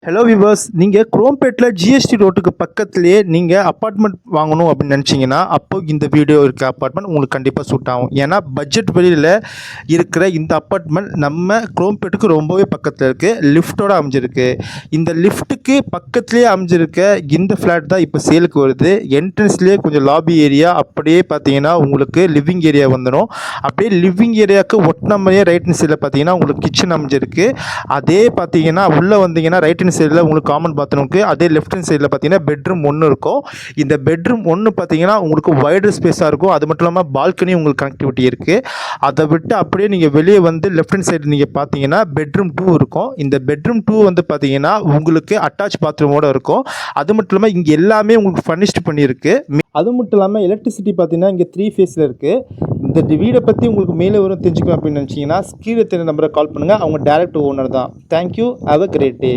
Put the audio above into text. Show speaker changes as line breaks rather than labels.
Hello viewers, நீங்கள் குரோம்பேட்டில் GST ரோட்டுக்கு பக்கத்துலேயே நீங்கள் அப்பார்ட்மெண்ட் வாங்கணும் அப்படின்னு நினச்சிங்கன்னா அப்போ இந்த வீடியோ இருக்க அப்பார்ட்மெண்ட் உங்களுக்கு கண்டிப்பாக சூட் ஆகும். ஏன்னா பட்ஜெட் வெளியில் இருக்கிற இந்த அப்பார்ட்மெண்ட் நம்ம குரோம்பேட்டுக்கு ரொம்பவே பக்கத்தில் இருக்குது, லிஃப்ட்டோடு அமைஞ்சிருக்கு. இந்த லிஃப்ட்டுக்கு பக்கத்துலேயே அமைஞ்சிருக்க இந்த ஃப்ளாட் தான் இப்போ சேலுக்கு வருது. என்ட்ரன்ஸ்லேயே கொஞ்சம் லாபி ஏரியா, அப்படியே பார்த்தீங்கன்னா உங்களுக்கு லிவிங் ஏரியா வந்துடும். அப்படியே லிவிங் ஏரியாவுக்கு ஒட்டின மாதிரியே ரைட் ஹேண்ட் சைடில் பார்த்தீங்கன்னா உங்களுக்கு கிச்சன் அமைஞ்சிருக்கு. அதே பார்த்தீங்கன்னா உள்ளே வந்தீங்கன்னா ரைட் ஹேண்ட் சைடில் உங்களுக்கு காமன் பாத்ரூமுக்கு, அதே லெஃப்ட் ஹேண்ட் சைடில் பார்த்தீங்கன்னா பெட்ரூம் ஒன்று இருக்கும். இந்த பெட்ரூம் ஒன்று பார்த்தீங்கன்னா உங்களுக்கு வைடர் ஸ்பேஸாக இருக்கும். அது மட்டும் இல்லாமல் பால்கனி உங்களுக்கு கனெக்டிவிட்டி இருக்குது. அதை விட்டு அப்படியே நீங்கள் வெளியே வந்து லெஃப்ட் ஹேண்ட் சைடு நீங்கள் பார்த்தீங்கன்னா பெட்ரூம் 2 இருக்கும். இந்த பெட்ரூம் 2 வந்து பார்த்தீங்கன்னா உங்களுக்கு அட்டாச் பாத்ரூமோடு இருக்கும். அது மட்டும் இல்லாமல் இங்கே எல்லாமே உங்களுக்கு ஃபர்னிஷ்டு பண்ணியிருக்கு. அது மட்டும் இல்லாமல் எலக்ட்ரிசிட்டி பார்த்தீங்கன்னா இங்கே 3 ஃபேஸில் இருக்குது. இந்த வீடை பற்றி உங்களுக்கு மேலே வரும் தெரிஞ்சுக்கணும் அப்படின்னு நினச்சிங்கன்னா ஸ்க்ரீனில் தெரிஞ்ச நம்பரை கால் பண்ணுங்கள். அவங்க டைரக்ட் ஓனர் தான். Thank you. Have a great day.